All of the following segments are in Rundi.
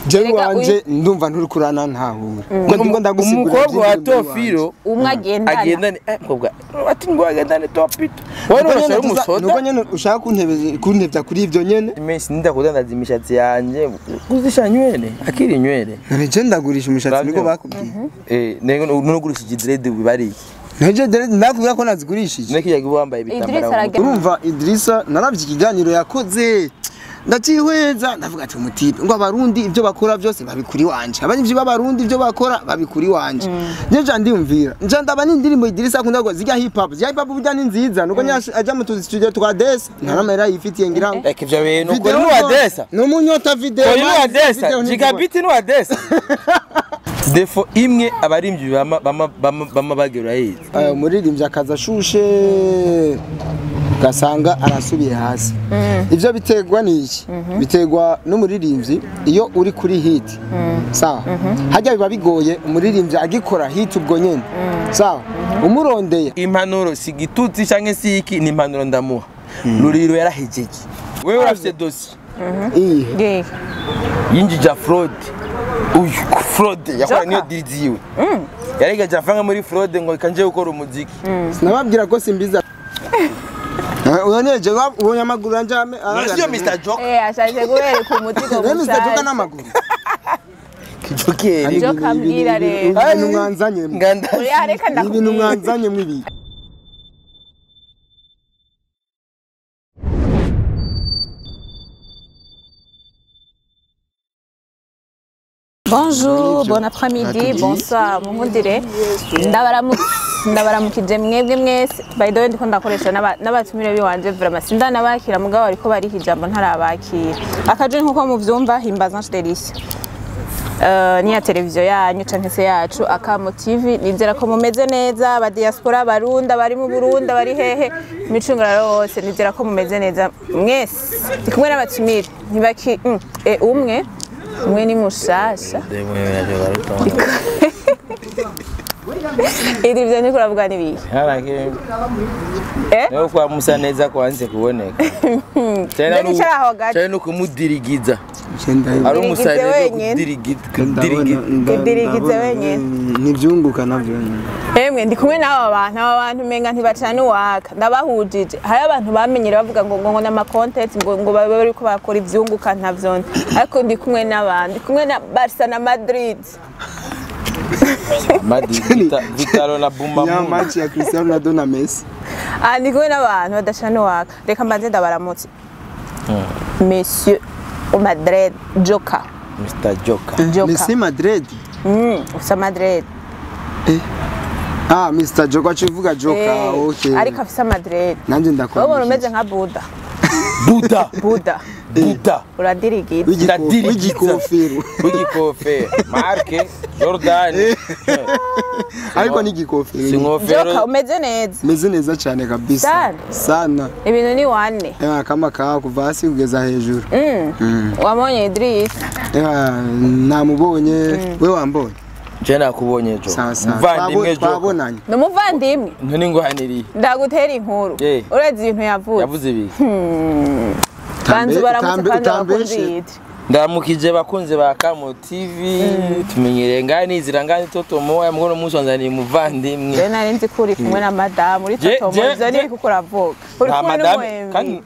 je wanje ndumva nturi kurana ntahura ngo ndagusigura umukobwa wa Tofiro umwe agendana mukobwa ati ngo agendane Topito wowe urashaka umusoda nuko nyene ushaka kuntevya kuri ivyo nyene imensi ndakudandaza imishatsi yanje kuzisha nywele akiri nywele nje ndagurisha umushatsi niko bakubwiye nugurisha dread bibari Neje ndakubwira ko nazigurishije nekijya wambaye bitambara urumva Idrissa naravye ikiganiro yakoze ndacihweza ndavuga ati umutipe ngo abarundi ivyo bakora byose babikuri wanje abanyivyi b'abarundi ivyo bakora babikuri wanje nje ndimvira nje ndaba n'indirimbo Idrissa akunda ngo zijya hip hop burya ni nziza nuko aja mu tuzi studio twa Desa ntaramera yifitiye ngira ivyo bintu ko ni wa Desa no munyota video ko ni wa Desa gigabiti ni wa Desa defo imwe abarimvyi bama bagera yize umuririmbyi akaza ashushe gasanga arasubiye hasi ivyo biterwa niki biterwa n'umuririmbyi iyo uri kuri hit sawa hajya biba bigoye umuririmbyi agikora hit ubwo nyene sawa umurondeye impanuro sigitutsi canke siki ni impanuro ndamuha Ruriro yarahejeje wewe urafite dossier yinjija fraud uyu fraud yakora niyo diriziwe yarigaje afanga muri fraud ngo kanje gukora umuziki sinababwira ko simbiza uyoneje ubonye amaguru anjame Sio Mr Joker ashaje guhere ku mutiko Mr Joker n'amaguru kijokeri Joker mbwira rero ibintu mwanzanye reka ndakubwira ibintu mwanzanye mwibi Bonjour, bon après-midi, bonsoir, mumundire. Ndabaramukije mwebwe mwese. By the way ndiko ndakoresha n'abatumire biwanje vraiment sindanabakira mugabo ariko bari hijambo ntarabakira. Akaje nkuko muvyumva himbaza Delisi. Ni ya televiziyo yanyu canke se yacu Akamo TV nizera ko mumeze neza aba diaspora barunda bari mu Burundi bari hehe imicunguraro yose nizera ko mumeze neza mwese. Ndikumwe n'abatumire ntibaki umwe ni mushasha Idrissa niko uravuga nibi harake no kwa musa neza kwanze kuboneka cyane no kumudirigiza ari umusare kudirigiza wenyene nivyunguka navyo emwe ndi kumwe n'aba bantu menga ntibacana waka ndabahujije hari abantu bamenyere bavuga ngo na content ngo babe ko bakora ivyunguka ntavyo ariko ndi kumwe n'abandi kumwe na Barca na Madrid Vitalo na Bumba ya match ya Cristiano Ronaldo na Messi ndi kumwe n'abantu badacana waka reka mbanze ndabaramutse Monsieur Madrid Joker Mr Joker Messi Madrid usa Madrid Mr Joker chivuga Joker okay ariko afisa Madrid nanje ndakora wowe umeze nka Buddha uradirigita w'igikofero Marke Jordan ariko ni igikofero Joker umeze neza cyane kabisa sana ibintu ni wane kama kuva hasi kugeza hejuru wabonye Idrissa namubonye we wambonye je nakubonye jo muvandimwe twabonanye no muvandimwe none ngwaniriye ndagutera inkuru ureze ibintu yavuze ibi banzu baramutse ndamukije bakunze ba Akamo TV tumenyere ngani zirangani totomo ya mgono musonzani muvandimwe je nari nzi kuri kumwe na madam uri totomo zari kukuravuga uri kumwe n'umwembi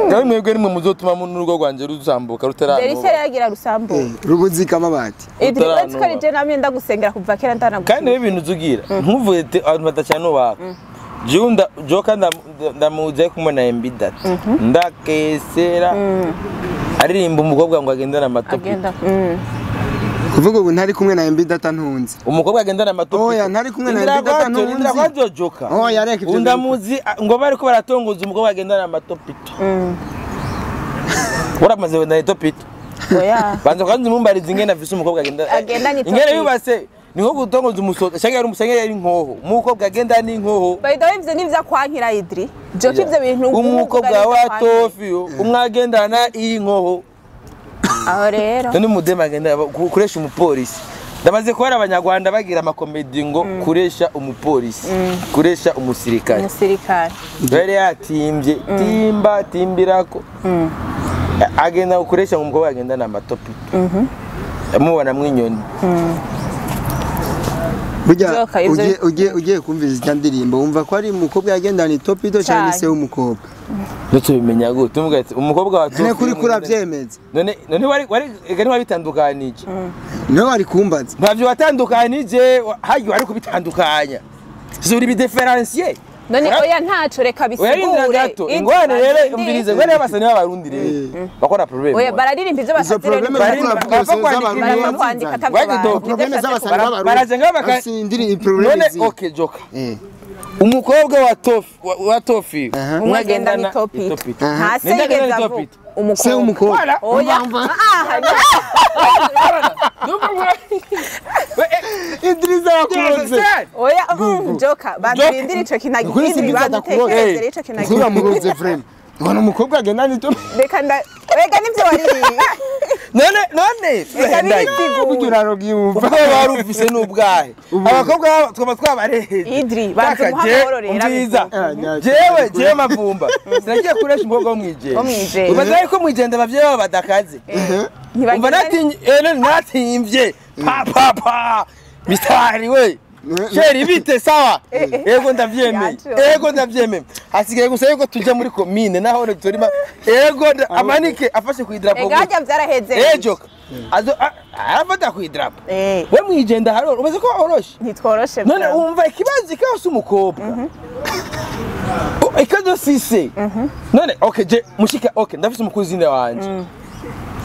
Gawe mwebwe nimwe muzotuma mu nurugo rwanje rusambuka rutarano Delisi yagira rusambuka rubuzika amabati Idrissa ko rije namye ndagusengera kuva kera ndanagusa kandi ibintu zugira ntuvuye abantu badacana waka Junda Joker ndamuze kumwe na Embidat ndakesera aririmba umukobwa ngo agendana amatopi kuvuga ubu ntari kumwe na Embidat ntunze umukobwa agendana amatopi oya ntari kumwe na Embidat ntunze indira kwazo Joker oya reka ibyo undamuzi ngo bari ko baratongoza umukobwa agendana amatopi uramaze wenda itopito oya banza kandi mumbariza ingene afise umukobwa agendanye ingene yubase niho gutongoza umusoda cyangwa ari umusenge yari inkoho umukobwa agenda ni inkoho by the way ivyo nivya kwankira Idri Joker ivyo bintu umukobwa wa Tofio umwagendana inkoho aho rero none mudema agenda kuresha umupolisi ndamaze kubara abanyarwanda bagira amakomedi ngo kuresha umupolisi kuresha umusirikare umusirikare bere yatimbye timbirako agenda gukoresha umukobwa agenda na matopi amubona mwinyoni burya Joka, ivyo- ugiye kumviriza ijya ndirimbo wumva ko ari umukobwa yagendana itopito cyangwa se w'umukobwa ndetse bimenya gute tumuga ati umukobwa wa none kuri kurabyemeza none wari wabitandukanije niwe wari kumbaza ntavyo watandukanije hagiye wari kubitandukanya zuri bidiferencier none oya ntaco reka Werindira bisigure gato ingwane rero umvirize ngwane y'abasani b'abarundi rero bakora problem oya bararirimba ivyo izo basazire probleme barimo kwandika atavyo probleme z'abasani b'abarundi baraje ngaho baka asindiri probleme none okay joka umukobwa wa tofi umwagenda ni topito ntase yigeza vuba se umukobwa oya Idriza yakuroze oya joka bandindira ico kinagizwe badutekereze ico kinagizwe kura muroze friend ubona umukobwa agendana itopito reka wega nivyo waririye none ugira rogiumva ubwo barumvise n'ubwahe abakobwa twaba twabareheje Idri bamuhamororera jewe mavumba sinagiye kuresha umukobwa wo mwijende ubazaye ko mwijende abavyeyi babo badakaze umva natimvye pa mistari we Sheri bite sawa ego ndavyemeye hasigaye gusa yuko tujya muri commune naho turima ego amanike afashe ku idrapo egajya vyaraheze joka arafata ku idrapo we mwijenda haro umaze ko oroshe ntitworoshe none umva ikibazo cyose umukobwa ikazo sise none okay je mushika okay ndafise umukuzine wanje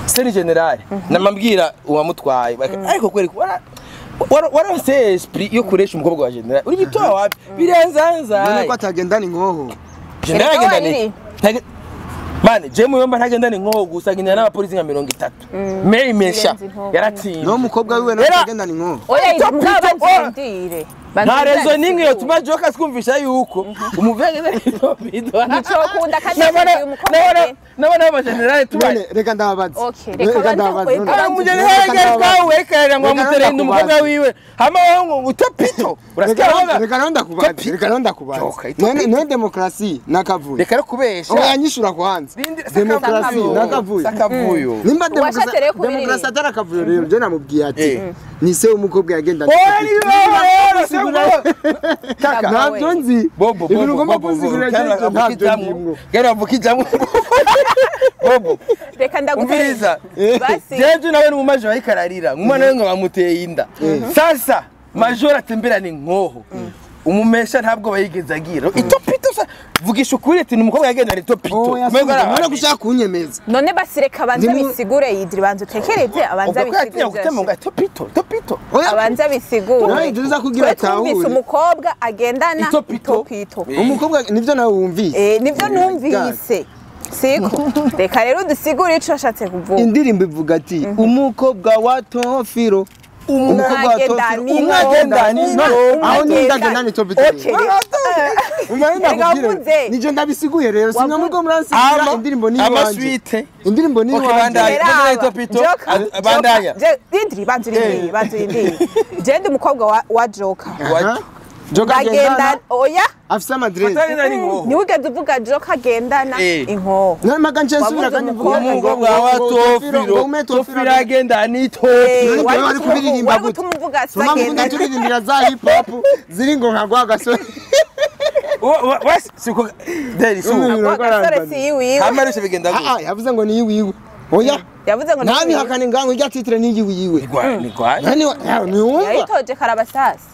seri general namambwira uwamutwaye ariko kweri warose esprit yo kuresha umukobwa wa general uri bitoa wapi birenzanza none ko atagendana inkoho general agendane mane je muyomba ntagendane inkoho gusa ngira n'abapolisi nka 30 meri mesha yaratsinze no umukobwa wiwe no atagendana inkoho oya imbwabandire nta rezo n'imwe yotuma joka twumvisha yuko umuvenge nicokunda kandi umukobwa nabona abagenerale tubane reka ndababaza okay reka ndababaza umugenerale twawe karera ngo amuterende umukobwa wiwe hama ngo utopito reka ndakubaza none demokrasi nakavuye reka no kubesha oya nyishura kwanza demokrasi nakavuye sakavuyo nimba demokrasi atarakavuyo rero je namubwiye ati ni se umukobwa yagendana ntabyo nzi ibintu ugomba kuzigira ntabyo ndimwo bobo reka ndaguteza basi jeje nawe n'umumaje wayikararira umwana we ngo bamuteye inda sasa majora atemberana inkoho umumesha ntabwo bayigeze agira itopito vugisha ukuri ati umukobwa yagendana itopito none gushaka kunyemeza none basireka abanza bisigure yidri banza utekereze abanza bisigure ngo topito abanza bisigure nawe idriza kugira tahure umukobwa agendana itopito umukobwa nivyo nawe wumvise nivyo numvise siko reka rero dusigure ico ashatse kuvuga indirimbo ivuga ati umukobwa wa Tofiro umukobwa wa Tofiro umwagendani aho nindagendana itopito nije ndabisiguye rero singa mugo muransigira indirimbo ni wanje indirimbo ni wanje itopito bandanya Idri banzurindi je ndi umukobwa wa Joka Joka agendana oya afisa madress ni ugeze uvuga Joka agendana inkoho none maganje nsubira kandi mvuga umukobwa wa Tofiro agendana itopito wari kubiririmba gute sagenda turirimbira za hip hop ziri ngo nkagwa gasore siko deri so gasore si yiwiwe hamarishe bigenda gute yavuze ngo ni yiwiwe oya yavuze ngo nabi hakane ngango ijya titre ni yiwiwe ni kwa nani wumva yayitoje karabasasi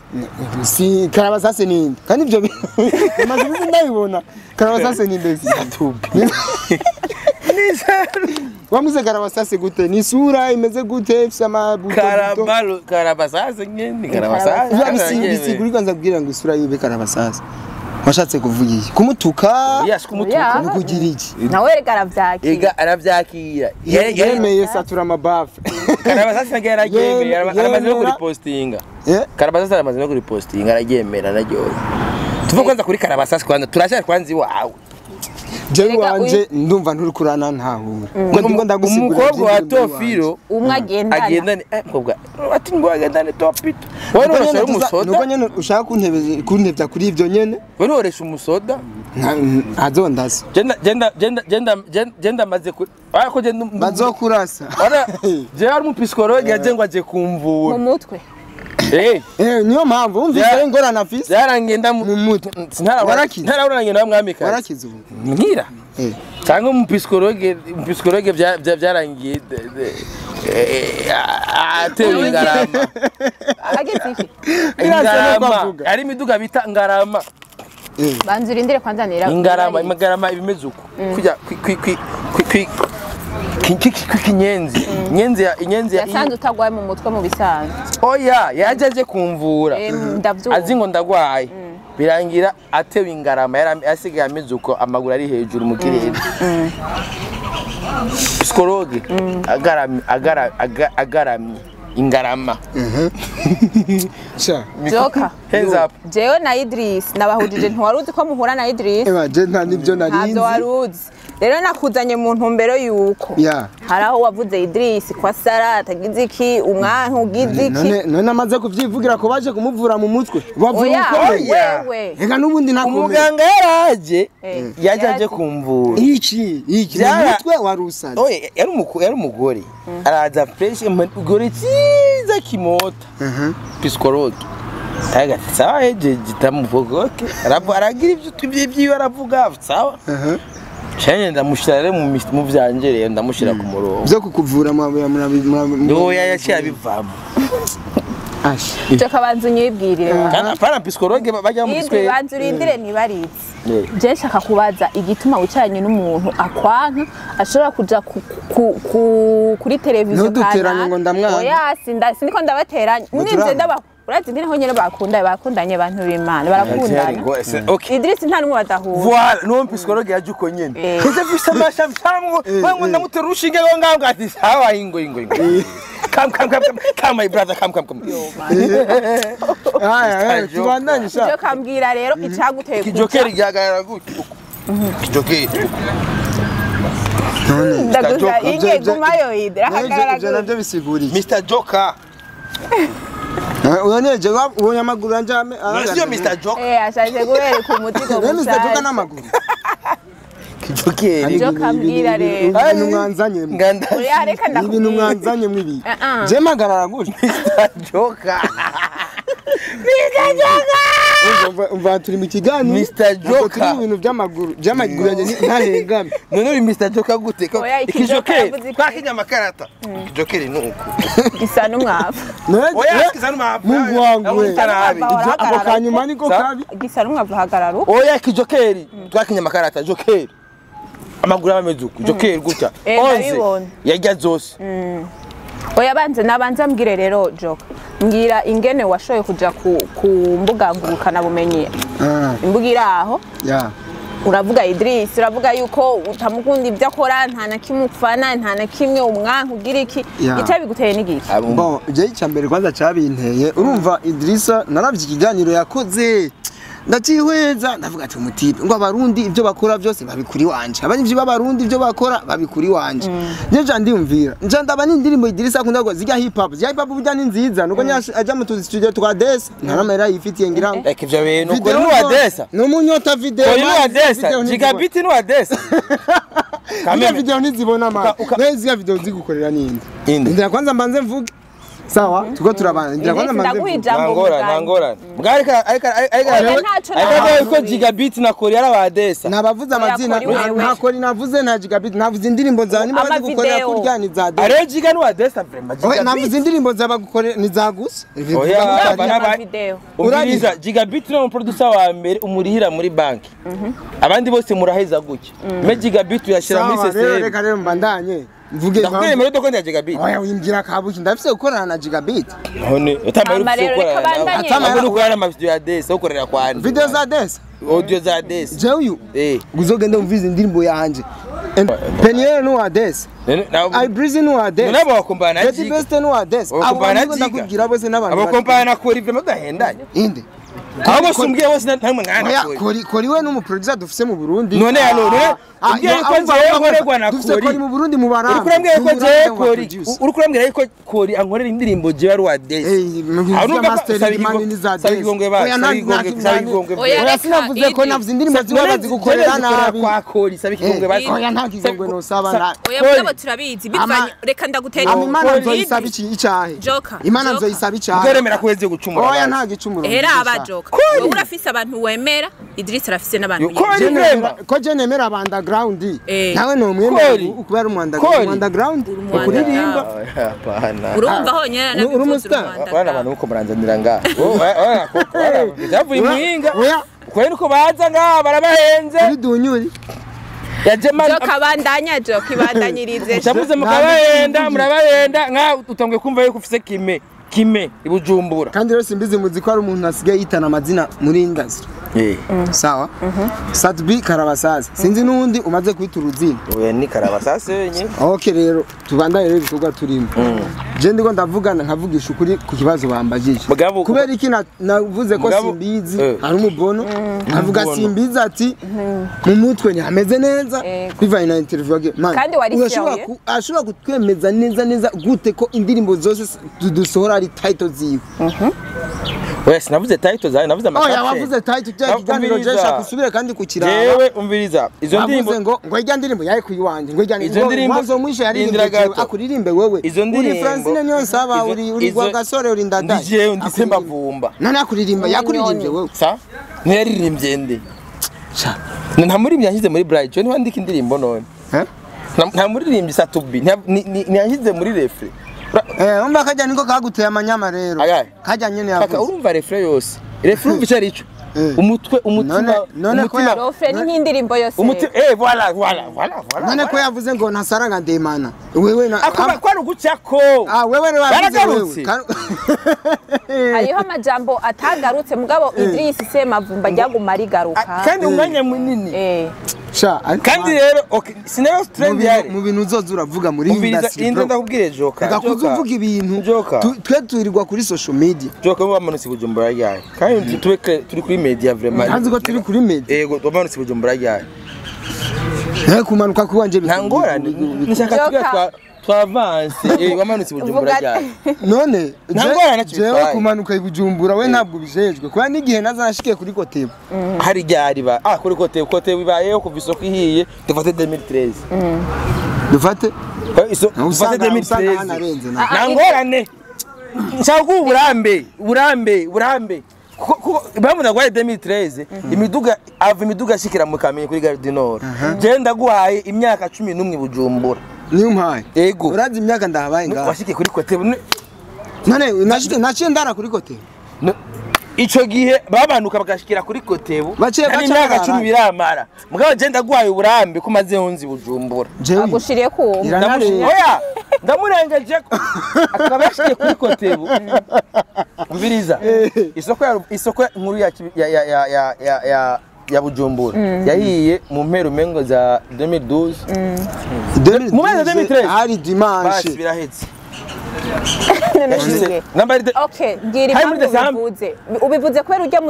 si karabasase ninde kandi ibyo amaze bizi ndabibona karabasase ninde si tubi wamuze karabasase gute ni sura imeze gute ifite amabuto karabasase ngene karabasase bisigurika nzabwira ngo isura yibe karabasase washatse kuvuga iki kumutuka kumutuka kugira iki nawe rega aravyakira aravyakira yemeye satura amabafu karabasase ngeragemeye aramaze no kuri postinga karabasase aramaze no kuri postinga aragemera naryo tuva kwanza kuri karabasase kwanza turashaka kwanza iwawe jewe wanje ndumva nturi kurana ntahura ngo ndagusigura umukobwa wa Tofiro umwe agendana mukobwa ati ngo agendane Topito wowe urashaka umusoda nuko nyene ushaka kuntebya kuri ivyo nyene wowe uresha umusoda azondasa genda maze ko genda bazokurasa je ari umupsikologe yaje ngo aje kumvura mu mutwe niyo mpamvu umvise ingorana afise yarangenda mu mutwe ntarabona ngenda bamwamika warakize ubu nkira cyangwa umupsikologe byarangiye atewe ingarama ageze iki ingarama ari imiduga bita ngarama banzira indire kwanza nira ingarama ibimeze uko kujya inyenzi yasanze utagwaye mu mutwe mu bisanzwe oya yaje kumvura azi ngo ndagwaye birangira atewe ingarama yasigaye ameze uko amaguru ari hejuru mu kirere psikologe agaramye ingarama Joka hands up jewe na Idris nabahujije ntiwaruzi ko muhura na Idris je nta nibyo narinzi ntabwo waruzi rero nakuzanye mu ntumbero yuko haraho wavuze Idris kwa Sara atagize iki umwantu ugize iki none amaze kuvyivugira ko baje kumuvura mu mutwe bavura wewe reka nubundi nakomeye umuganga yaje kumvura iki mutwe warusaze oye yari umugore araza fresh umugore cyiza kimota psikologe taga sawa eje gitamuvogoke aragira ibyo aravuga sawa cyane ndamushirare mu byangereye ndamushira ku murongo byo kukuvura ndo yaciye bivamo cyo kabanzu nyibwirire kana para psikologe bajya mu psikologe banzu rindire nibarize je nshaka kubaza igituma wicaranye n'umuntu akwanka ashobora kuja kuri televiziyo kana ngo ndamwana oya sindiko ndabateranya ninze ndaba urazi ndine nyene bakundanye abantu b'Imana barakundana Idris nta numwe badahura voilà no psikologe yaje uko nyene keze fisa masha cyamwo ngo ndamutera urushinge ngo ngambwa ati sawa ingo come my brother come tubandanye sha cyo kambwira rero icaguteye kijokeri gyagarara gutyo kijokeri ndaguza inge gumayo idra hagarara nabyo bisiguriye Mr Joker uyoneje ubonye amaguru anjame Monsieur Mr Joker ashaje guhere ku mutigo gusa Mr Joker n'amaguru kijokeri cyo kambwira rero ibintu mwanzanye uri areka ndakubwira ibintu mwanzanye mwibi je magarara gutyo Mr Joker umva turi mu kiganiro Mr Joker turi ibintu by'amaguru yanjye ntahengame none uri Mr Joker gute ko ikijokeri twakinya makarata ikijokeri nuko gisa n'umwavu oya gisa n'umwavu Mungu wangu we ako kanyuma niko kabi gisa n'umwavu hagarara oya ikijokeri twakinya makarata jokeri amaguru ameze uko jokeri gutya 11 yajya zose oya nabanza ambwire rero Joka mbwira ingene washoye kuja ku mbuga ngurukana bumenyi imbuga iraho uravuga Idris uravuga yuko utamukunda ibyo akora nta na kimwe ufana nta na kimwe umwanka ugira iki itabiguteye n'igiki bon je cyambere kwanza cyabinteye urumva Idrisa naravye ikiganiro yakoze ndacihweza ndavuga ati umutipe ngo abarundi ibyo bakora byose babikuri wanje abanyivyi b'abarundi ibyo bakora babikuri wanje nje ndimvira nje ndaba n'indirimbo Idrisa akunda ngo zijya hip hop burya ni nziza nuko aja mu tuzi studio twa Desa ntaramera yifitiye ngira like ivyo bintu ko ni wa Desa no munyota video ni wa Desa gigabit ni wa Desa kamera video nizibona ma nezi video zigukorera ninde ndira kwanza mbanze mvuge sawa tuko turabana ndira kwanza mbanze nangora bwarika ko gigabit na Korea aba Desa nabavuze amazina nta Korea navuze nta gigabit navuze indirimbo za niba bazigukorera kurya ni za Desa are giga ni wa Desa vraiment gigabit navuze indirimbo za bagukorera ni za gusa oya bana video uriza gigabit no producer wa mbere umurihira muri banki abandi bose muraheza gutya me gigabit yashira muri system reka mbandanye mvuge ndakubwira muri doko ya gigabit oya wimbira kabuki ndafise gukorana na gigabit none utamara gukorana na video ya Desa ukorera kwani video za Desa audio za Desa je uyu guzogenda umviza indirimbo yanje Peniel no wa Desa I breeze no wa Desa nabo bakombana na best no wa Desa bakombana ndakubwira bose n'abantu bakombana na Kori vraiment gahendanye inde abo sumbwiye bose ntamwe ngana kori we n'umuproducer dufise mu Burundi none umbwiye ko jewe nkorerwa na dufise kori mu Burundi mu Baramba uri kurambwira ko jewe kori uri kurambwira ko kori ankorera indirimbo jewe ari wa Days oya sinavuze ko navuze indirimbo ziba bazigukorera nabi kwa kori sabi kigongwe basi oya nta kigongwe no saba oya mugabo turabizi bivanye reka ndagutera Imana nzoyisaba icahe Imana nzoyisaba icahe ugeremera kweze gucumura oya nta gicumuro hera abajoka wowe urafise abantu wemera Idris arafise n'abantu ko je nemera aba underground nawe no mwemera ukubera mu underground ukuririmba hapana urumva honyene na bana abantu uko muranzanira nga byavuye muhinga kwera uko baza nga barabahenze bidunyuri joka bandanya joka ibandanyirize cyavuze mukabahenda murabahenda nka utangwe kumva yuko ufise kime ibujumbura kandi rero simbizi muzi ko ari umuntu asigaye yitana amazina muri industry sawa Satbi Karabasazi sinzi nundi umaze kwita uruzina oya ni Karabasazi wenye okay rero tubandaye rero ibikorwa turimo je ndiko ndavugana nkavugisha ukuri ku kibazo bambajije kubera iki navuze ko simbizi ari umubono nkavuga simbizi ati mu mutwe ni ameze neza bivanye na interview yake man ashobora kutwemeza neza gute ko indirimbo zose dusohora ari title ziwe oya sinavuze title zawe navuze amakate oya wavuze title cya kiganiro je shaka usubire kandi kukiraba jewe umviriza izo ndirimbo ngo ijya ndirimbo yaye kuyiwanje ngo ijya ndirimbo mazo mwisho yari akuririmbe wewe uri Francine niyo saba uri gwa gasore uri ndada jewe ndisemba vumba none akuririmba yakuririmbye wewe sa ntiyaririmbye ndi nta muri byanshyize muri Bright cyo ntiwandika indirimbo none nta muririmbye Satubi ntiyashyize muri refre umva kajya niko kaguteye amanyama rero kajya nyene yavuze kaka urumva refre yose refre umva icyo umutwe umutima none ko refre ni nk'indirimbo yose voilà none ko yavuze ngo ntasaranga ndemana wewe na kwari ugucako wewe rero wavuze hariho amajambo atagarutse mugabo Idris Semavumba ryaguma rigaruka kandi umwanya munini kandi rero sinayo trend yari mu bintu uzoza uravuga muri industry bro ndakubwire joka gakuze uvuga ibintu twe turirwa kuri social media joka bamanutse Bujumbura yaye kandi turi kuri media vraiment hanze ko turi kuri media yego bamanutse Bujumbura yaye kumanuka kuwanje ntangora nishaka tuga twavanse bamanutse Bujumbura yaye none jewe kumanuka ibujumbura we ntabwo bijejwe kwa n'igihe nazashikiye kuri Kotebo hari ryari ba kuri Kotebo ibayeho kuva isoko ihiye dufate 2013 dufate dufate 2013 ntangorane nshaka uburambe bamuda gwa 2013 imiduga ashikira mu Kamenge kuri Gare du Nord je ndaguhaye imyaka 11 Bujumbura niyo mpaye yego urazi imyaka ndahabaye ngaho washikiye kuri Kotebo none naciye ndara kuri Kotebo ico gihe babanuka bagashikira kuri Kotebo kandi imyaka 10 biramara mugabo je ndaguhaye uburambe kumaze honzi Bujumbura agushiriye ku oya ndamurengeje akabashikiye kuri Kotebo umviriza isoko nkuru ya Bujumbura yahiye mu mpero mengo za 2012 mu mwezi 2013 hari dimanche birahetse okay ngira impamvu ubivuze kwera ujya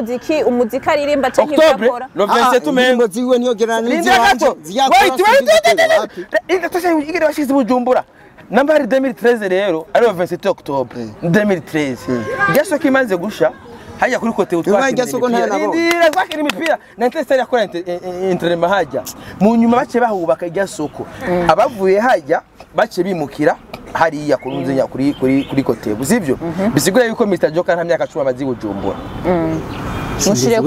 umuziki aririmba cyo nk'ibakora le 27 mengo ziwe niyo geranize wait washize Bujumbura nambari 2013 rero ari 27 Octobre 2013 gaso kimaze gusha hajya kuri Kotebo twakira zakira imipira na Interestari yakora interema hajya mu nyuma bace bahubaka irya soko abavuye hajya bace bimukira hariya kurunze kuri Kotebo sivyo bisigura yuko Mr Joka nta myaka 10 amazi Bujumbura mushire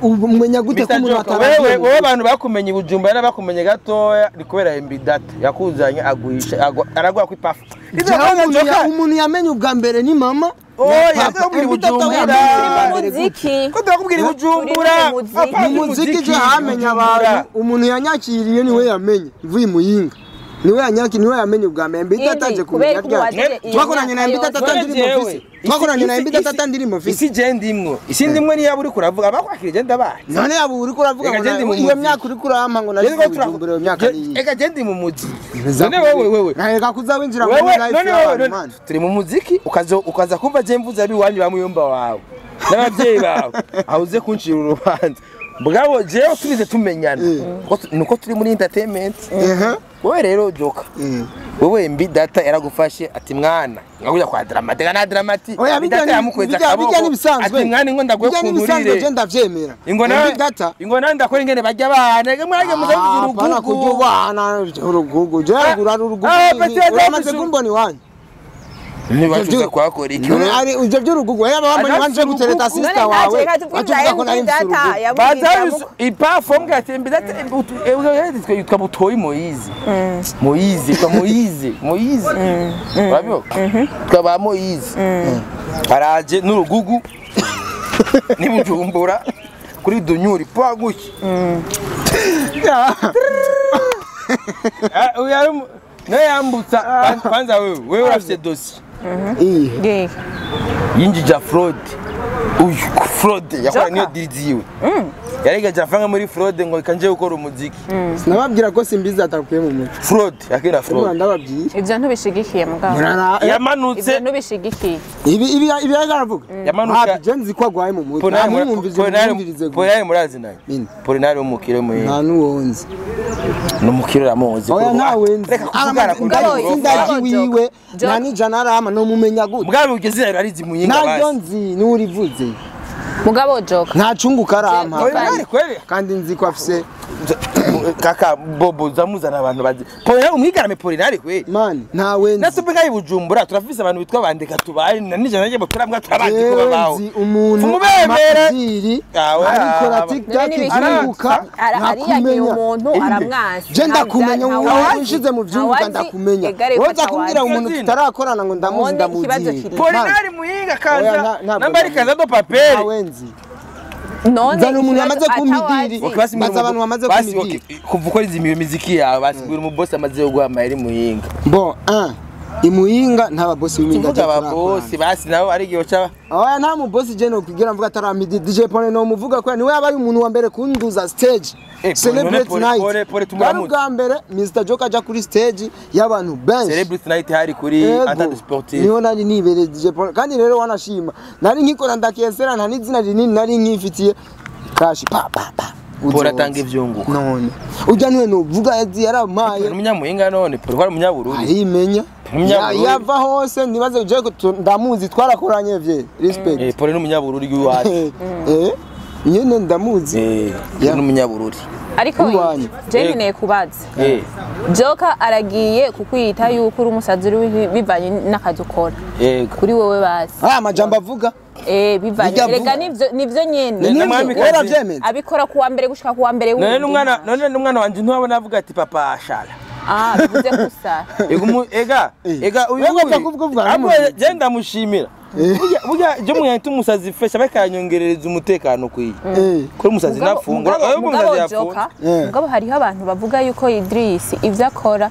umenya gute ko umuntu ataraje wewe abantu bakumenye Bujumbura n'abakumenye gatoya nikubera MB data yakuzanye aguhisha aragwa ku pafu umuntu yamenye ubwa mbere ni mama yakubwira Bujumbura muziki ko ndakubwira Bujumbura muziki je hamenya abantu umuntu yanyakiriye niwe yamenye ivuye muyinga niwe yanyaki niwe yamenye ubwa mbere ndataje kumenya ryari twakoranye na MB data ndiri mu twakoranye na MB data ndiri mu isi je ndimwo isi ndimwe ni yaburi kuravuga abakwakirije ndabaye none yabo uri kuravuga ngo iyo myaka uri kurampa ngo naje Bujumbura iyo myaka ni ega je ndi mu muzi none wewe naheka kuzawinjira muri life none turi mu muziki ukaza kumva je mvuza biwanyu bamuyumba wawe n'ababyeyi bawe ahuze kuncira urubanza bwabo jewe tubize tumenyana nuko turi muri entertainment wowe rero joka wowe mbi data yaragufashe ati mwana ngakuja kwa dramatic na dramatic data yamukweza kaboko ati mwana ingo ndaguye kunturire je ndavyemera ingona ndakora ingene bajya abana mwage muzavugira pana kujubana urugugu je urugugu uramaze kumboni wanyu nibacuza kwakora iki ari ivyo by'urugugu yaba bamwe banje gutereta sister wawe atuvuga ko nari bazarusu iperform gatembe data yitwa butoyi Moize babyo twaba Moize araje n'urugugu nibujumbura kuri dunyuri paguki uyaru no yambutsa kwanza wewe urafite dossier yinjija fraud uyu fraud yakora niyo diriziwe yaregaje afanga muri fraud ngo ikanje gukora umuziki sinababwira ko simbizi atakuye mu mutwe fraud yakira fraud ndababwira ivyo ntubishigikiye mugabo yamanutse ivyo ntubishigikiye ibi yaravuga yamanuka je nzi ko agwaye mu mutwe amwumvirize Polinari murazi nayo Polinari umukire mu nta nuwonzi numukire ramuzi oya ntawenzi ndaji wiwe nani jana rama no mumenya gute mugabo ugeze arizi muyinga basi ntabyo nzi nurivuze mugabo joka ntacunguka rampa Polinari kweli kandi nzi ko afise kaka bobo zamuzana abantu bazi Polinari umwigarame Polinari kweli man ntawenzi natubega ibujumbura turafise abantu bitwa bandika tubaye nanije naje boturambwa turabandi ko babaho umuntu amaziri ariko la TikTok izuka nakumenya umuntu aramwasi je ndakumenya wowe ushize mu vyunguka ndakumenya woza kumbwira umuntu tutarakorana ngo ndamuzi Polinari muyinga kanza nambari kanza do papel ntawenzi none zana umuntu amaze kumidiri baza abantu bamaze kumidiri kuva ukora izi miziki yawe basibwira umubosi amaze yo guha amahera muyinga bon imuhinga nta bosi w'imyinga tuvuga ababosi basi nabo ari gihe cha oya nta mu bosi je no kugira mvuga ataramidi DJ Pone no muvuga ko niwe yabaye umuntu wa mbere kunduza stage celebrate night bwa mbere Mr Joka aja kuri stage y'abantu benshi celebrate night hari kuri Antenne Sportive niho nari nibere DJ Pone kandi rero wanashima nari nkikora ndakesera nta nizina rinini nari nkifitiye kashi pa Pora tanga ivyunguka none ujya niwe no vuga yaramaye umunyamuhinga none Pora kwari umunyabururi ayimenya yava hose nibaze je ndamuzi twarakoranye vye respect Pora n'umunyabururi gwiwacu nyene ndamuzi n'umunyabururi ariko je kubaza Joka aragiye kukwita yuko uri umusazi uri bivanye n'akazi ukora kuri wowe basi amajambo avuga bivanye rega nivyo nyene abikora kuwa mbere gushika kuwa mbere none n'umwana wanje ntuwabona avuga ati papa ashala bivuze gusa ega uyu je ndamushimira burya je muyahita umusazi fesha bakanyongerereza umutekano kwiye kuri umusazi nafungura umusazi yafunga mugabo hariho abantu bavuga yuko Idris ivyo akora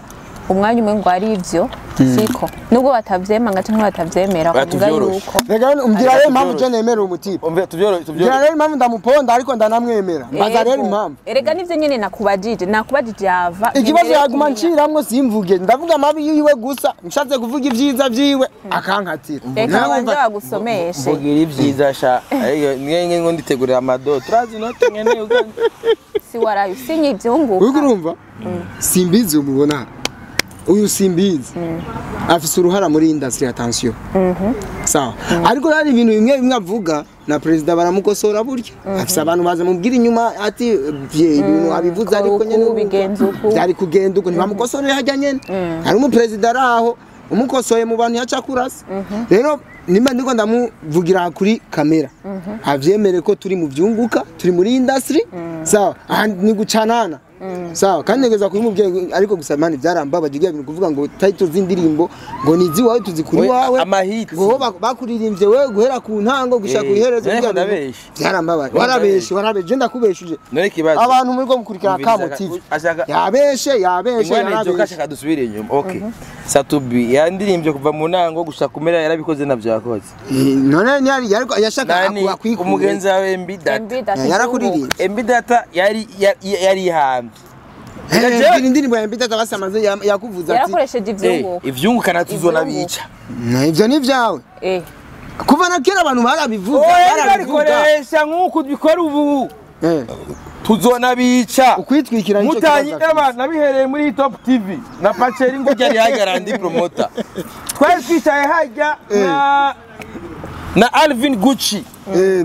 umwanya umwe ngo ari ivyo siko nubwo batavyema cyangwa batavyemera kuvuga yuko rega umbwira rero impamvu je nemera umutipe tuvyoro rero impamvu ndamuponda ariko ndanamwemera baza rero impamvu erega nivyo nyene nakubajije yava ikibazo yaguma nciramwo simvuge ndavuga amabi yiwe gusa nshatse kuvuga ivyiza vyiwe akankatira reka banje bagusomeshe mvugira ivyiza sha ngenge ngo nditegurira amado turazi note ngene uganje si warayo sinye ivyunguka urumva simbizi umubona uyu simbizi afise uruhara muri industry attention sawa ariko hari ibintu bimwe avuga na president baramukosora buryo afise abantu baza mubwira inyuma ati ibintu abivuze ariko nyene byari kugenda uko ntibamukosorera hajya nyene hari umu president araho umukosoye mu bantu yaca kurasa rero nimba ndiko ndamuvugira kuri kamera avyemere ko turi mu vyunguka turi muri industry sawa ni gucanana sawa kandi negeza kuri mubye ariko gusamana byarambabaje igiye ibintu kuvuga ngo title z'indirimbo ngo nizi wawe tuzikuri wawe ngo bakuririmbye we guhera ku ntango gushaka iherezo byarambabaje warabeje ndakubeshuje abantu muri ko mukurikira kamo TV yabeshe kashaka dusubire inyuma okay Satubi yandirimbye kuva mu ntango gushaka kumera yarabikoze navyo yakoze none yariko yashaka kwikura umugenzi wawe MB Data yarakuririmbe MB Data yari hamwe indirimbo ya MB Data basamaze yakuvuza ati yarakoresheje ivyunguka ivyunguka natuzona bica ivyo ni vyawe kuva na kera abantu barabivuga oya barikoresha nk'uko bikora ubu tuzona bica ukwitwikira nicyo mutanyi abana bihereye muri Top TV na Paceri ngo ryari hagarandi promoter twari twicaye hajya na Alvin Gucci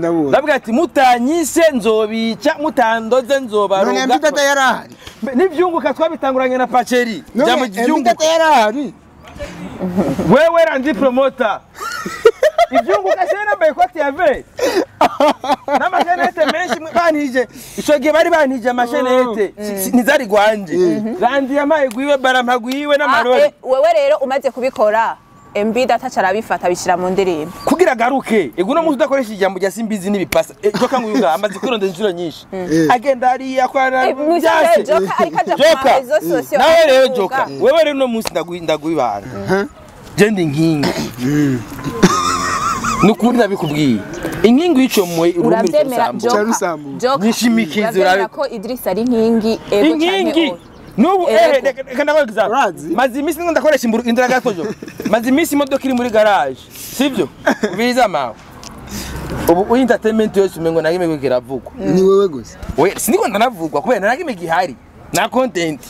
nabo ndavuga ati mutanyise nzobica mutandoze nzobaruga none mbidata yarahari n'ivyunguka twabitanguranye na Paceri jambo mbidata yarahari wewe randi promoter ivyunguka sena mbaye ko TV n'amashenete menshi banije ico gihe bari banije amashenete ntizari gwanje randi yamaye gwiwe barampagwiwe n'amarori wewe rero umaze kubikora Mbida atacarabifata bishira mu ndirimbo kugira garuke ego no muzi udakoresha ijambo rya simbizi n'ibipasa joka nguyunga amaze kurondera inshuro nyinshi agenda hariya kwana byase joka arikaja kwa izo sosio nawe rero joka wewe rero no musi ndagwibana jendi nkingi nukuri nabikubwiye inkingi yico moye urabyemera joka nishimikizo urabyemera ko Idris ari nkingi ego cyane nubu kana kwa example mazimisi ngo ndakoresha indira gatojo mazimisi imodoka iri muri garage sivyo biza mawe ubu entertainment yose umengo nagime kwiravugwa ni wewe gusa we siniko ndanavugwa kubera nagime gihari na content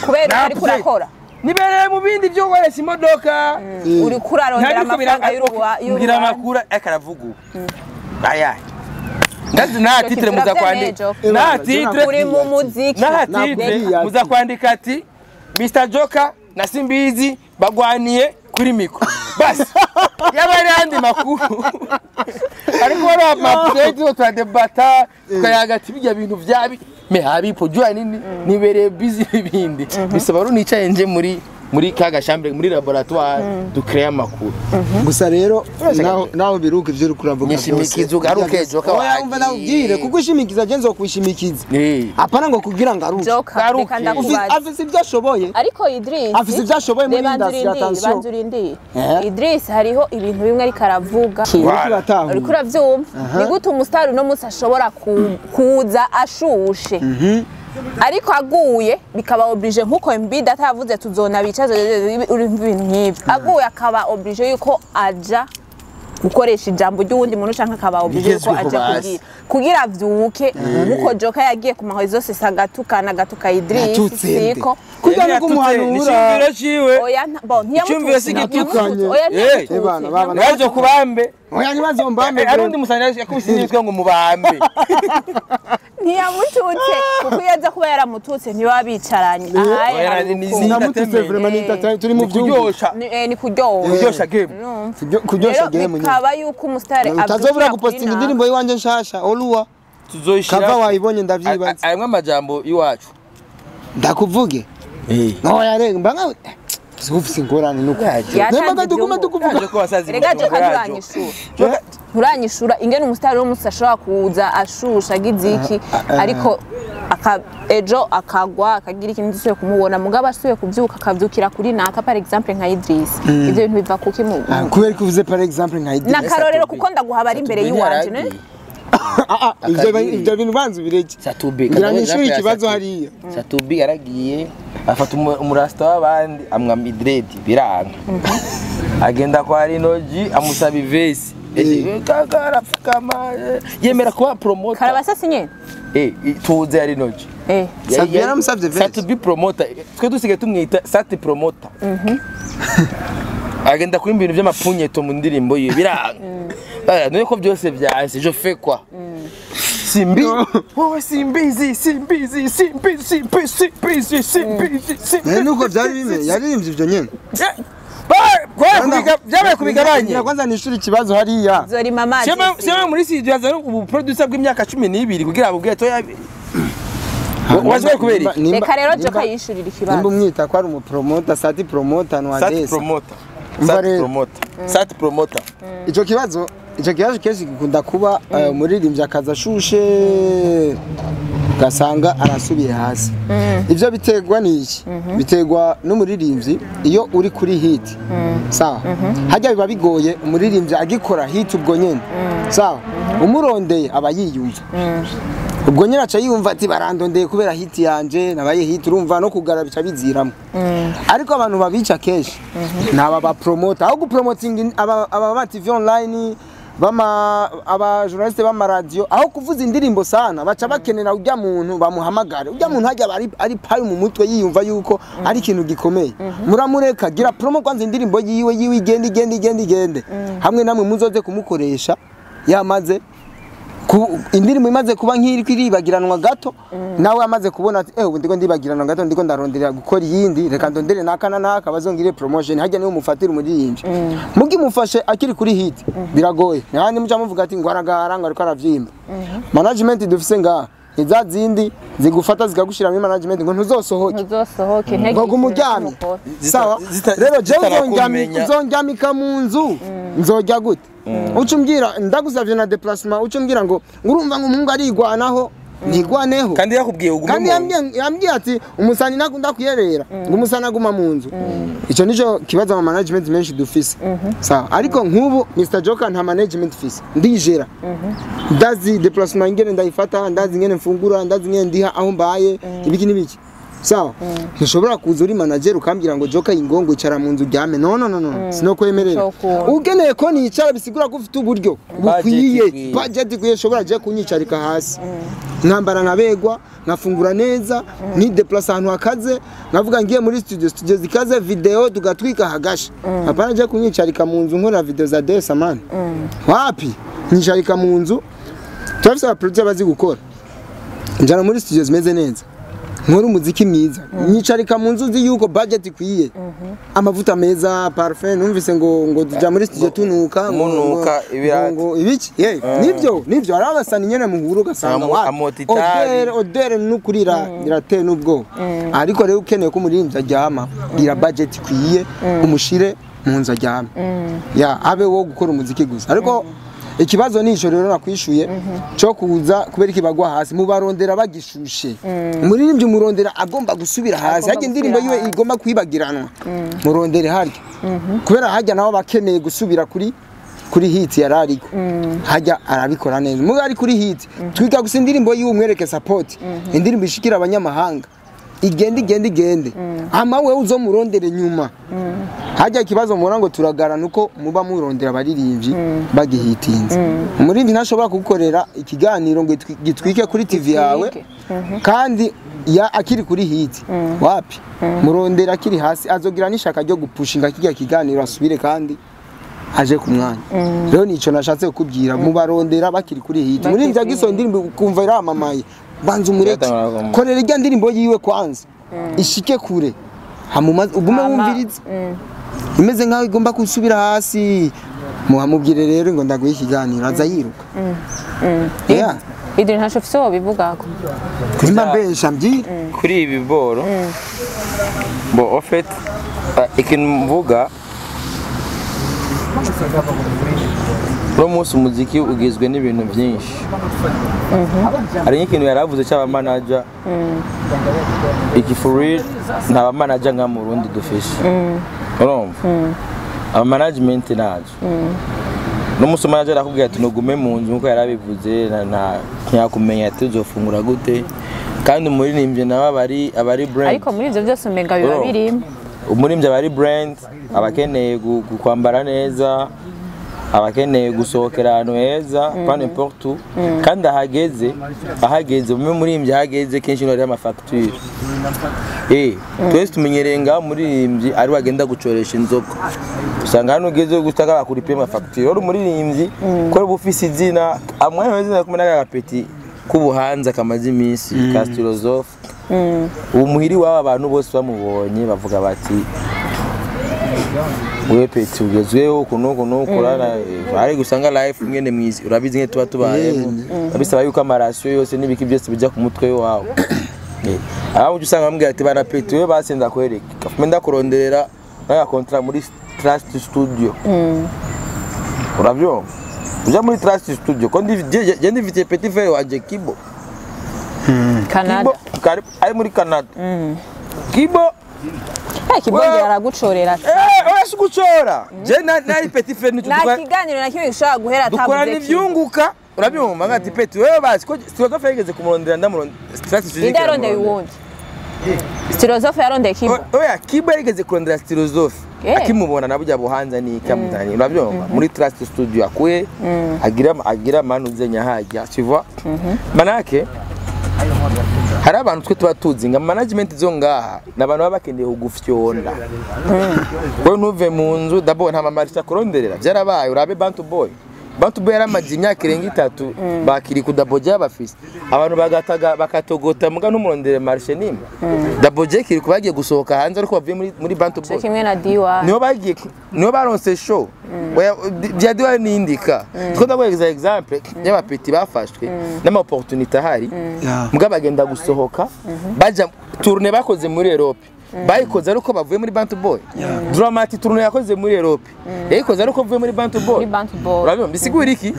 kubera ari kurakora nibereye mu bindi byo koresha imodoka uri kurarondera amafaranga y'uruwa ngira makura akaravuga aya ndazi na titre muza kwandika na titre uri mu muziki na titre muza kwandika ati Mr Joka na Simbizi bagwaniye kuri miko basi yabari andi makuru ariko wari amapdate twa debata twayaga tibijya bintu vyabi me habipo jwa nini nibereye busy bibindi bisaba runicaye nje muri kaga chambre muri laboratoire ducrea makuru gusa rero naho biruka ivyo uri kuravuga nishimikizo garuke Joka oya umva nawubwire kuko ushimikiza je nzokwishimikiza apana ngo kugira ngo aruke afise ibyo ashoboye ariko Idris afise ibyo ashoboye muri industry attention banzurindi Idris hariho ibintu bimwe ari karavuga ariko uravyumva ni gute umustar no musa ashobora kuza ashushe ariko aguye bikaba oblige nkuko Mbida atavuze tuzona bicaze uri ibintu nk'ibyo aguye akaba oblige yuko aja gukoresha ijambo ry'uwundi muntu canka akaba oblige yuko aja kugira avyuke nkuko Joka yagiye ku mahoyi zose sagatukana gatuka Idris siko kugira ngo umuhanura oya bon ntiyamutukanye oya nazo kubambe oya nibazo mbambe arundi musanya yakubishinzwe ngo mubambe ntiyamututse kuko yaza kuba yaramututse ntiwabicaranye namututse vraiment turi mu byosha ni kuryosha game kuryosha game bikaba yuko umusitari utazobura gupostinga indirimbo yiwanje nshasha oluwa tuzoyishira kava wayibonye ndavyibaza ayimwe amajambo iwacu ndakuvuge oya rega mbanga zufise ingorane nuko nemaga dukuma tukuvuga rega Joka nturanyishura ingene umusitari wo musashobora kuza ashusha giziki ariko ejo akagwa akagira ikintu dusuye kumubona mugabo asuye kuvyuka akavyukira kuri naka par exemple nka Idris ivyo bintu biva kuki mu kubera ko uvuze par exemple nka Idris nakarorero kuko ndaguhaba ari imbere yiwanje ne ivyo bintu banzu bireke Satubi ngira nishuri ikibazo hariya Satubi yaragiye afata umurasta w'abandi amwamba dread biranga agenda kwa Rinoji amusaba ivesi kaka afukama yemera kuba promoter karabasasi nyene tuze ya Rinoji Sabiera musavye vesi Satubi promoter twe dusige tumwita Sati promoter agenda kuri ibintu by'amapunyeto mu ndirimbo ye biranga none ko byose byanse je fais quoi Simbi wowe simbizi nuko byari bimwe yaririmbye ivyo nyene byabaye kubigabanya kwanza nishuri ikibazo hariya zori mama sema muri studio yazana ubu producer bw'imyaka 12 kugira abubwiye to wazwe kubera reka rero Joka yishurira ikibazo nimba umwita ko ari umupromoter Sati promoter no adesa Sati promoter ico kibazo kenshi gikunda kuba umuririmbyi akaza ashushe gasanga arasubiye hasi ivyo biterwa n'iki biterwa n'umuririmbyi iyo uri kuri hit sawa hajya biba bigoye umuririmbyi agikora hit ubwo nyene sawa umurondeye aba yiyumva ubwo nyine aca yumva ati barandondeye kubera hit yanje nabaye hit urumva no kugara bica biziramo ariko abantu babica kenshi naba ba promoter aho gupromoting aba TV online aba journaliste bama radio aho kuvuza indirimbo sana baca bakenera ujya muntu bamuhamagare ujya muntu hajya ari payi mu mutwe yiyumva yuko ari ikintu gikomeye muramureka gira promo kwanza indirimbo yiwe igende hamwe namwe muzoze kumukoresha yamaze indirimbo imaze kuba nk'iri kwiribagiranwa gato nawe amaze kubona ati ubu ndiko ndibagiranwa gato ndiko ndaronderera gukora yindi reka ndondere nakana naka bazongire promotion hajya niwe mufatira umuririmbyi mugi mufashe akiri kuri hit biragoye nani muca muvuga ati ngo aragara ngo ariko aravyimba management dufise nga izazindi zigufata zikagushira muri management ngo ntuzosohoke ngo gumuryami sawa rero je uzongyamika mu nzu nzojya gute ucumbwira ndagusavye na déplacement ucumbwira ngo urumva ngo umungu arigwanaho nigwaneho kandi yakubwiye ugume kandi yambwiye ati umusani nakunda kuyerera ngo umusani aguma mu nzu ico nico kibaza ama management menshi dufise sawa ariko nk'ubu Mr Joker nta management fise ndijera ndazi déplacement ingene ndayifata ndazi ingene mfungura ndazi ingene ndiha aho mbaye ibiki nibiki sawa ntushobora kuza uri manager ukambira ngo Joker ingongo icara mu nzu ryame no sinokwemerera ugeneye ko nicara bisigura ko ufite uburyo bukwiye budget kuye shobora je kunyicarika hasi nkambara nkabegwa nkafungura neza ni déplace ahantu hakaze nkavuga ngiye muri studio zikaze video tugatwika hagasha apana je kunyicarika mu nzu nkora video za Desaman wapi nyicarika mu nzu turafise aba producer bazi gukora njana muri studio zimeze neza nkora umuziki mwiza nyicarika mu nzu zi yuko budget ikwiye amavuta meza parfum numvise ngo tuja muri studio tunuka munuka ngo ibiki nivyo ari abasani nyene muhuru gasanga odere nukurira irate nubwo ariko rero ukeneye ko umuririmbyi ajyama gira budget ikwiye umushire mu nzu ajyama abe wo gukora umuziki gusa ariko ikibazo nico rero nakwishuye cyo kuza kubera ikibagwa hasi mubarondera bagishushe umuririmbyi murondera agomba gusubira hasi hajye indirimbo yiwe igomba kwibagiranwa murondere harya kubera hajya naho bakeneye gusubira kuri hit yarariko hajya arabikora neza muga ari kuri hit twiga gusa indirimbo yiwe umwereke support indirimbo ishikira abanyamahanga igende ama wewe uzomurondere nyuma hajya ikibazo mura ngo turagara nuko muba murondera abaririmbyi bagihitinze umuririmbyi ntashobora kugukorera ikiganiro ngo gitwike kuri TV yawe kandi akiri kuri hit wapi murondera akiri hasi azogira nishaka ryo gupushinga kijya kiganiro asubire kandi aje ku mwanya rero nico nashatse kukubwira mubarondera bakiri kuri hit umuririmbyi agiso indirimbo kumva iramamaye banza umureke korera ijya ndirimbo yiwe kwanza ishike kure ugume wumviriza imeze nkaho igomba kusubira hasi muhamubwire rero ngo ndaguye ikiganiro aza yiruka idri ntasho fise wabivugako nimba mbesha mbyira kuri ibi boro bo ofet ikintu mvuga uno munsi umuziki ugizwe n'ibintu byinshi hari nk'ikintu yaravuze cy'aba manager iki for real nta manager nka mu Burundi dufishe urumva aba management nazo no munsi manager akubwira ati nugume mu nzu nkuko yarabivuze ntiyakumenya ati uzofungura gute kandi umuririmbyi nawe abari brand ariko muri ivyo byose umenga biba birimo umuririmbyi abari brand abakeneye kwambara neza abakeneye gusohokera ahantu heza pas n'importe où kandi ahageze umuririmbyi ahageze kenshi n'ari amafacture twese tumenyereye ngaho umuririmbyi ari wagenda gucoresha inzoga usanga hano ugeze gutaka bakuripiye amafacture uri umuririmbyi ko bufise izina amwe wese kumena agapeti kubuhanza kamaze iminsi ka philosophe umuhiri w'aba bantu bose bamubonye bavuga bati wewe peti ugezweho kuno kurana ari gusanga life ngene mwizi urabizi nke tuba tubayemo abisaba yuko amarasiyo yose n'ibiki byose bijya ku mutwe wawe aho usanga bambwira ati bana peti we basenza kwereka kafumenda kuronderera ya contrat muri Trust Studio uravyo uja muri Trust Studio ko je ndivite petit frère wanje Kibo Canada ari muri Canada Kibo kibongera aragucorera gucora je nari petit frère n'itukwa na kiganiro na kimwe gishaka guhera tabuze dukora n'ivyunguka urabyumva ngati peti wewe basi ko Philosophe yigeze kumurondera ndamurondera strategy inde yarondeye uwundi Philosophe yarondeye Kibo oya Kibo yigeze kurondera Philosophe akimubona nabujya buhanza ni kamutani urabyumva muri Trust Studio akwe agira manu zenya hajya tu vois manake hari abantu twe tuba tuzi nga management zo ngaha nabantu baba bakeneye ugufyonda we ntuve mu nzu dabo nta mamarisa kuronderera byarabaye urabe Bantu Boy yaramaje imyaka irenga 3 bakiri kudaboja bafise abantu bagataga bakatogota muga n'umurondere marché nimwe daboje kiri kubagiye gusohoka hanze ariko bavuye muri Bantu Boy kimwe na Diwa niyo baronse show bya Diwa nindika two ndagweza example y'abapeti bafashwe n'ama opportunité hari muga bagenda gusohoka baja tourner bakoze muri Europe bayikoze ariko bavuye muri Bantu Boy Dramati tourner yakoze muri Europe yayikoze ariko bavuye muri Bantu Boy urabyo bisigura iki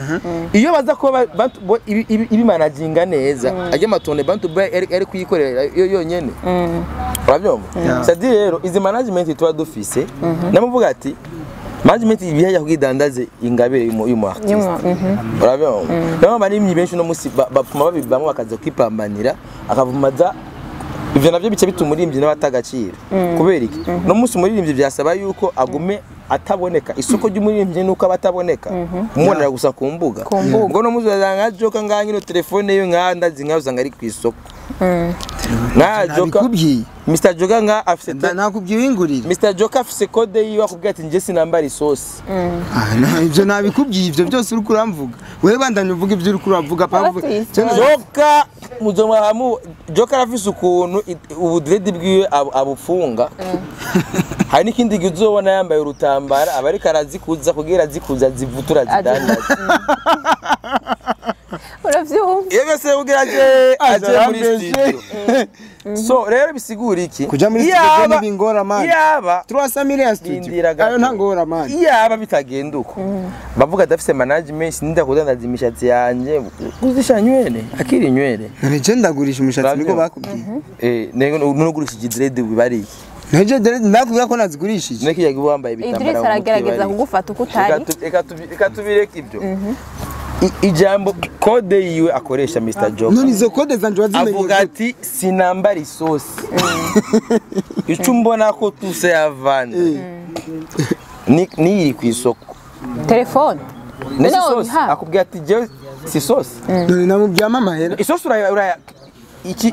iyo baza ko Bantu Boy ibi managinga neza ajya matone Bantu Boy ari kuyikorera yonyene urabyo c'est-à-dire rero izi management tuba dufise namuvuga ati management ibihajya kugidandaze ingabire y'umu artist urabyo nabo bari imyibenshi no musi bapfuma babibamo bakaza kwipambanira akavumaza ivyo navyo bice bituma umuririmbyi n'abatagacira kubera iki no musi umuririmbyi byasaba yuko agume ataboneka isoko ry'umuririmbyi nuko abataboneka umunera gusa ku mbuga ngo no muzi bazanga joka nganye no telefone yo nkanda zinkazanga ari ku isoko na joka Mr Joka nga afise nakubwiye ingurire Mr Joka afise code yiwe akubwira ati nje sinamba resource ivyo nabikubwiye ivyo byose uri kuramvuga wewe bandanye uvuga ivyo uri kuravuga pavuga Joka muzoma hamu Joka afise ukuntu ubudredi bwiwe abufunga hari n'ikindi gizobona yambaye urutambara abari karazikuza kugira zikuza zivutura zidandaza uravyumva iyo se ugeraje aje muri studio so rero bisigura iki kuja muri studio n'ibingora mani yaba 300 million studio ayo ntangora mani yaba bitagenda uko bavuga dafise management ninda kudandaza imishatsi yanje kuzisha nywele akiri nywele nje ndagurisha imishatsi niko bakubwiye nego nugurisha dread bibari Neje ndakubwira ko nazigurishije neki yagiye wambaye bitambara Idris aragerageza kugufata ukutari reka tubireke ibyo ijambo code yiwe akoresha Mr Joka none izo code zanje wazimenye avuga ati sinamba resource icyo mbona ko tuse yavanye ni iri ku isoko telefone nese sauce akubwira ati je si sauce none namubwiye amahera isosi uraya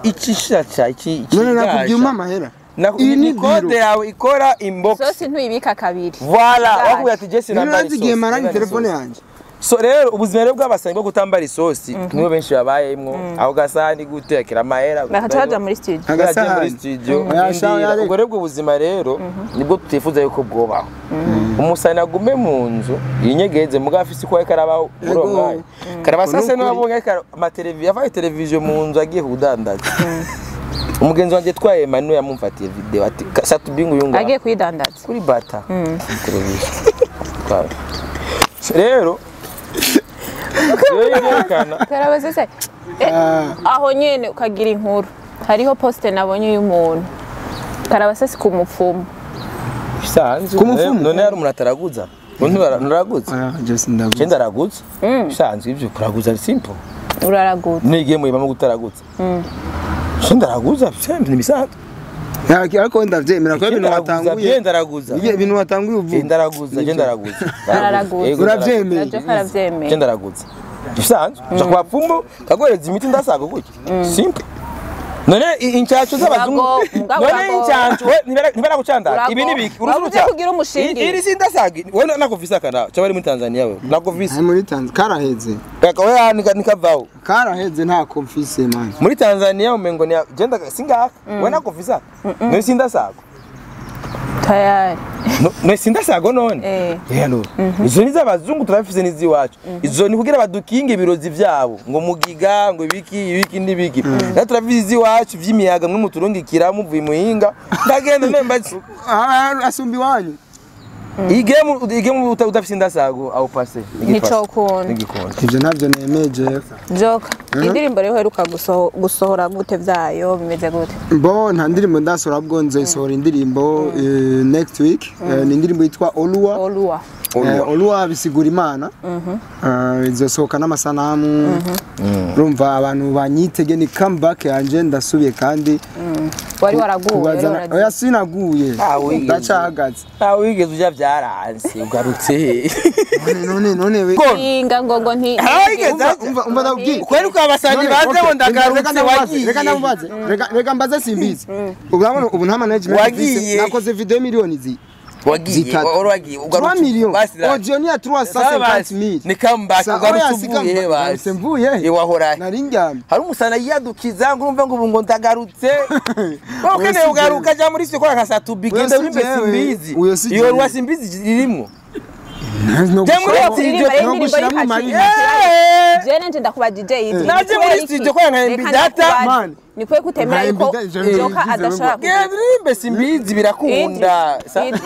iki shacha iki none nakubwiye amahera ni code yawe ikora inbox sauce ntuyibika kabiri voilà wakubwira ati je sinamba resource none maranye telefone yanje so rero ubuzima rero bw'abasanyi bwo gutambara isosi nibo benshi babayemwo aho gasani gutekera amahera bakacaja muri studio muri studio ubwo rero ubuzima rero nibwo tutifuza yuko bwobaho umusani agume mu nzu yinyegeze muga afise ko karabaho urongaye karabasase no abonye amateleviziyo yabaye televiziyo mu nzu agiye kudandaza umugenzi wanje twaye Emmanuel yamumfatiye video ati satubingu yunga agiye kwidandaza kuri bata televiziyo rero karabasese aho nyene ukagira inkuru hariho poste nabonye y'umuntu karabasese ku mupfumu bisanzwe none yari umuntu ataraguza naraguza je ndaraguza bisanzwe ivyo kuraguza simple uraraguza nigiye mu ibamo gutaraguza je ndaraguza ni bisanzwe ariko ndavyemera ko ibintu watanguye ndaraguza ibintu watanguye uvuga ndaraguza je ndaraguza uravyemeye je ndaraguza bisanzwe je kwa pfumbo kagoreza imiti ndasaga gutya simple none inchacho z'abazungu none inchacho nibera gucandara ibi nibiki uruzuruta kugira umushingi iri sindasaga wewe nakuvisa kana cyo bari muri Tanzania wewe nakuvisa muri Tanzania karaheze reka wewe nikavaho karaheze nta konfise man muri Tanzania umengo ni genda singaka wewe nakuvisa none sindasaga tayari no sindasago none yano izo niza abazungu turafise nizi wacu izo ni kugira badukinge ibirozi vyabo ngo mugiga ngo ibiki nibiki na turafise izi wacu vy'imiyaga mwe muturungikira muvuye muhinga ndagenda nemba asumbi wanyu igemu udafise indasago au passe nicokunda ivyo navyo nemeje Joka indirimbo rero heruka gusohora gute vyayo bimeze gute bo nta ndirimbo ndasohora bwo nzosohora indirimbo next week ni indirimbo yitwa Oluwa Oluwa bisigura Imana izosohoka n'amasanamu urumva abantu banyitege ni comeback yanje ndasubiye kandi wari waraguye oya sinaguye ndacahagaze wigeze uja byaranze ugarutse none inga ngo nti umva ndabwiye kweri ko abasanyi baze ngo ndagarutse wagiye reka mbaze simbizi ubu nta management nakoze video miliyoni wagiye ugarutse million audio ni ya 350,000 ni comeback ugarutse uvuye basi mvuye wahora nari ndyamye hari umusana yiyadukiza ngo urumva ngo ndagarutse ukene ugaruka ja muri siko akasa to bigenda uri Simbizi iyo rwa Simbizi ririmo jene nje ndakuba DJ naje muri studio kwa nka data nikwe kutemera yuko Joka adashobora kurimbe Simbizi birakunda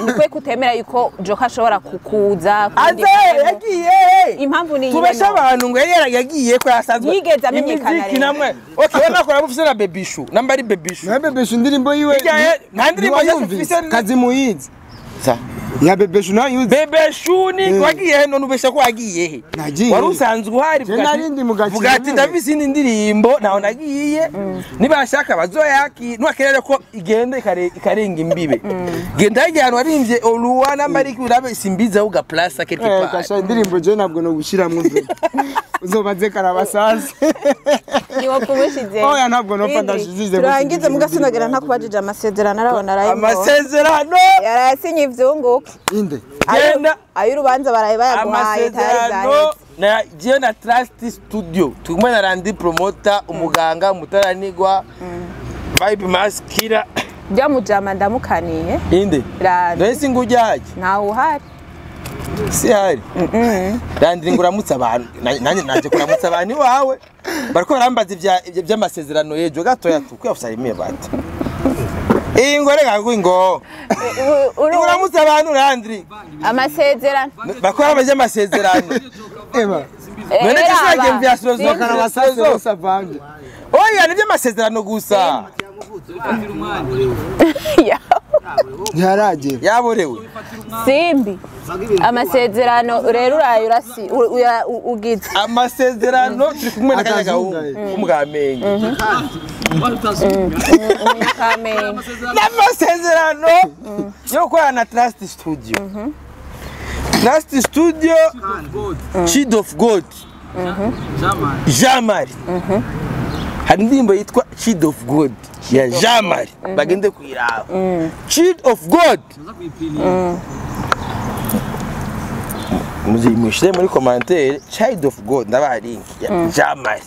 nikwe kutemera yuko Joka ashobora kukuza yagiye impamvu ni tubesha abantu ngo yagiye ko yasanzwe yigeze amenyekana rero namwe okay wana ko rabufise na Baby Shoe namba ari Baby Shoe na Baby Shoe ndirimbo yiwe nta ndirimbo yafise kazi muyizi ya Baby Shoe na yuzi Baby Shoe ni wagiye he none ubesha ko wagiye he wari usanzwe uhari vuga ati ndavise indi ndirimbo naho nagiye nibashaka bazoyaki nwakerere ko igende ikarenga imbibe genda yagiye hano warimvye Oluwa n'amariki urabe Simbizi aho ga place quelque part kasha indirimbo je nabwo no gushiramwe uzobaze karabasase niwo kubushize oya ntabwo no fandashize turangize mugasinagera ntakubajije amasezerano arabona arayibo amasezerano yarasinye ivyunguka inde genda ayurubanza baraye bayaguhaye amasezerano na je na Trust Studio tumwe na Randy Promoter umuganga mutaranigwa Vibe Maskira byamujama ndamukaniye inde nese ngujaje ntawe uhari si hari Randy nguramutsa abantu nanye naje kuramutsa abantu iwawe bariko barambaza ivy'amasezerano yejo gatoya tukwafusarimiye bati ingore ngwingo uramutsa abantu Randy amasezerano bakora baje amasezerano eba none kisage mvyasrozo karabasase savanje oya nivyo amasezerano gusa ntiyaraje yaborewe simbi amasezerano rero urayurasi ugize amasezerano turi kumwe na kanya gahungu umugamenye n'amasezerano yo gukora na Trust Studio Trust Studio Child of God Jamari hari indirimbo yitwa Child of God ya Jamari bagende kwiraba Child of God mushire muri commentaire Child of God ndabari ya Jamari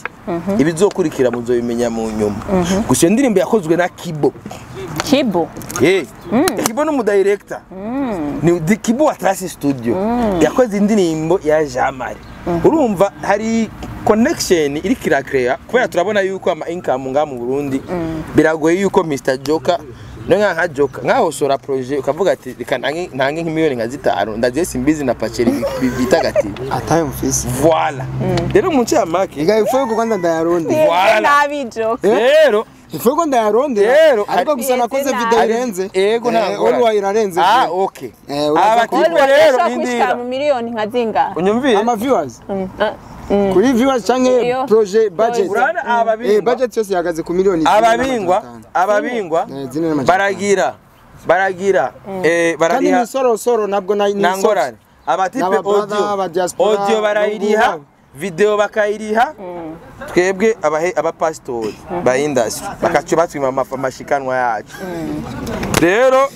ibizokurikira muzobimenya mu nyuma gusa indirimbo yakozwe na Kibo Kibo no mu director ni Kibo wa Trust Studio yakoze indirimbo ya Jamari urumva hari connection iri kirakrea kubera turabona yuko ama income nga mu Burundi biragoye yuko Mr Joka nka Joka nkahosora projet ukavuga ati reka ntange nk'imiliyoni nka 5 ndagiye Simbizi na Pacheri bitagati ataye mfisi voilà rero mu cyamake igaye ufuye ko kwanda ndayaronde voilà nabi Joka rero ifuye ko ndayaronde ariko gusa nakoze video irenze yego ntabwo Oluwa irarenze okay abatipo rero indira mu miliyoni nka zinga unyumviye ama viewers kuri viewers canke projet budget budget yose yagaze ku miliyoni ababingwa baragira barariha soro nabwo nangorane abatipe audio barayiriha video bakayiriha twebwe aba pastor ba industry bakacu batwima amashikanwa yacu rero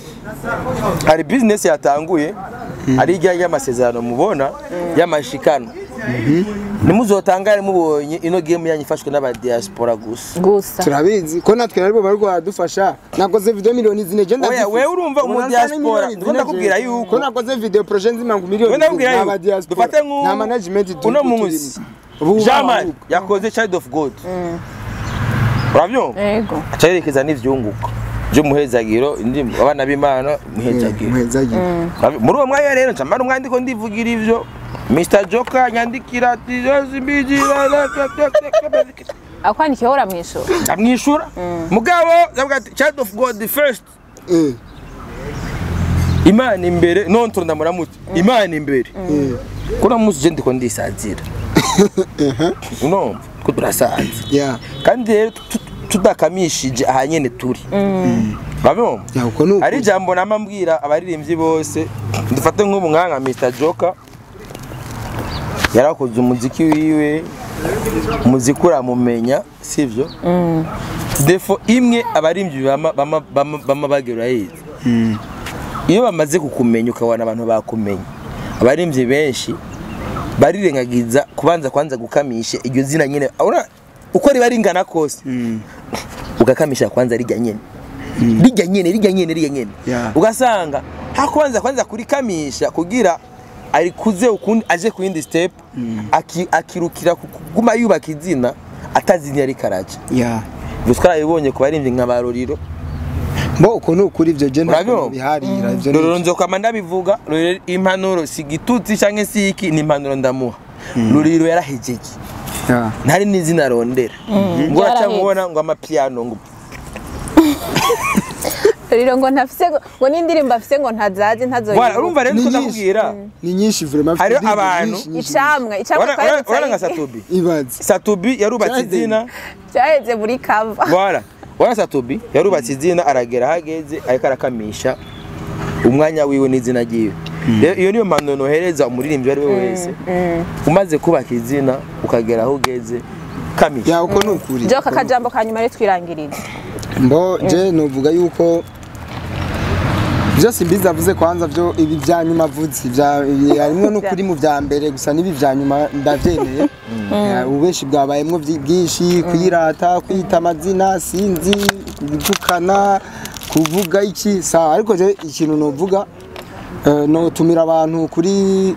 hari business yatanguye ari ijyanye y'amasezerano mubona y'amashikanwa nimuzotangare mubonye ino game yanyifashwe n'aba diaspora gusa turabizi ko natwe aribo bari kwadufasha nakoze video miliyoni zine genda wewe urumva umu diaspora ndakubwira yuko ko nakoze video projet nzima ngo miliyoni n'aba diaspora na management uno munsi Jamari yakoze Child of God urabyo yego acayerekeza n'ivyunguko byo muhezagiro indimbo abana b'Imana muhezagiro muri uwo mwanya rero ncamara umwandiko ndivugira ivyo Mr Joka nyandikira Simbizi akwandike hora amwishura mugabo yavuga ati Child of God first Imana imbere none ndamuramutse Imana imbere kuna musi je ndiko ndisazira no ko turasanze kandi rero tudakamishije ahanyene turi babyo ari jambo namambwira abaririmbyi bose ndufate nk'ubu nka Mr Joker yarakoze umuziki wiwe umuziki uramumenya sivyo defo imwe abaririmbyi bama bagera yize iyo bamaze kukumenya ukabona abantu bakumenya abaririmbyi benshi barirengagiza kubanza kwanza gukamisha iryo zina nyene uko ribaringana kose ugakamisha kwanza rijya nyene ugasanga hakubanza kwanza kurikamisha kugira arikuze ukundi aje ku yindi step akirukira kuguma yubaka izina atazini ari karaje gutwara ibonye ku barimbye nka baroriro Mbo uko nukuri ivyo je ntabwo biharira ivyo Roronzo kwa ndabivuga impanuro sigitutsi canke siki ni impanuro ndamuha Ruriro yarahejeje ntari n'izina rondera ngo acamubona ngo amapiano ngo Ruriro ngo ntafise ngo n'indirimbo afise ngo ntazazi ntazoyi Wala urumva rero ko ndakubwira ni nyinshi vraiment hari abantu icamwe wala Satubi ibaze Satubi yarubatse izina cyaheze muri cover Wala Satubi yarubatse izina aragera hageze ariko arakamisha umwanya wiwe n'izina giwe iyo niyo mpano nohereza umuririmbyi ari we wese umaze kubaka izina ukagera aho ugeze kamisha uko nukuri Joka kajambo kanyuma ari twirangirije Mbo je novuga yuko byose bizavuze kwanza byo ibi byanyuma avuze harimo no kuri mu bya mbere gusa nibi byanyuma ndavyemeye ubeshi bwabayemwo byinshi kwirata kwita amazina sinzi gutukana kuvuga iki sa ariko je ikintu novuga no tumira abantu kuri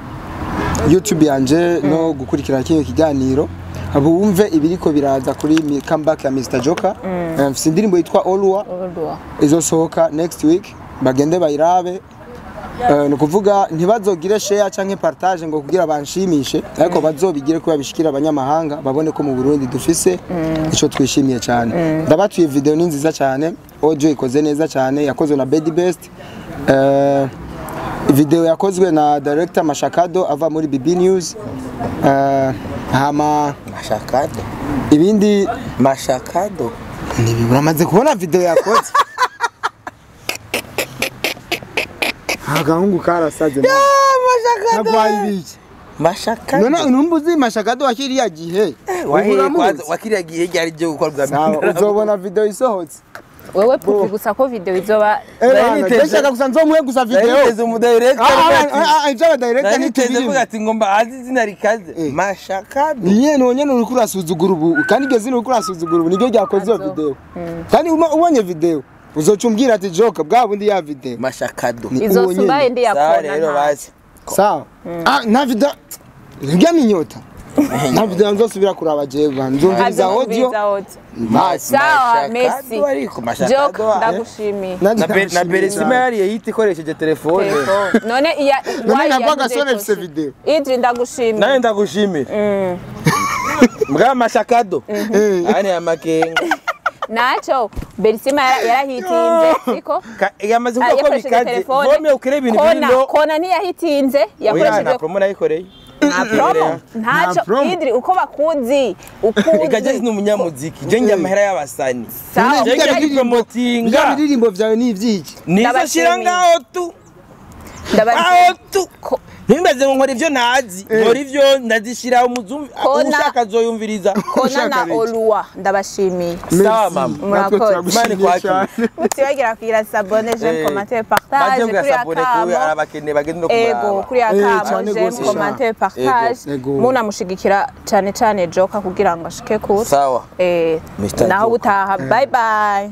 YouTube yanje no gukurikira kiyo kiganiro abumve ibiriko biraza kuri comeback ya Mr Joker mfite indirimbo yitwa Olua izosohoka next week bagende bayirabe no kuvuga ntibazogire share canke partage ngo kugira banshimishe ariko bazobigire ko babishikira abanyamahanga babone ko mu Burundi dufise ico twishimiye cyane ndabatuye video ni nziza cyane audio ikoze neza cyane yakozwe na Bedi Best video yakozwe na director Mashakado ava muri BB News hama Mashakado ibindi Mashakado uramaze kubona video yakoze agahungu karasaze Mashakado nagwayibiki Mashakado none numbuzi Mashakado wakiriya gihe wakiriya gihe ryari ryo gukorwa uzobona video isohotse wewe pupi gusa ko video izoba ndashaka gusa nzomuhe gusa video yeze mu director ijaba director niteze vuga ati ngomba azi zina rikaze Mashakado nyene uri kurasuzugura ubu kandi iryo zina uri kurasuzugura ubu niryo ryakoze iyo video kandi ubonye video uzocumbwira ati Joker bwa bundi ya video Mashakado izosumbaye ndi yakona rero basi sawa na video ngaminyota na video nzosubira kuraba jeva nzumviriza audio sawa merci Joker ndagushimiye na Beresima yari yiti koresheje telefone none iya nabwaga sone fise video Idri ndagushimiye naye ndagushimiye mbwa Mashakado ane amakenga nacho Beresima yarahitinze siko yamaze kuko bikaze vome ukire ibintu birindo kona ntiyahitinze yakoresheje promo nayikoreye ntacho Idri uko bakuzi igaje n'umunyamuziki je njya amahera y'abasani je njya promotinga ibirimbo byawe ni ivyiki nizo shira ngaho tu ndabaho tu Nimbaze ngo nkora ivyo ntazi nkora ivyo ndazishira umuzumvi ushaka zoyumviriza kona na Olua ndabashimiye sawa mama murakoze mane kwaki mutibagira kugira s'abonner j'aime commenter partage kuri akamo abakene bagende no kumara ego kuri akamo j'aime commenter partage muna mushigikira cyane cyane Joker kugira ngo ashike kure sawa naho gutaha bye bye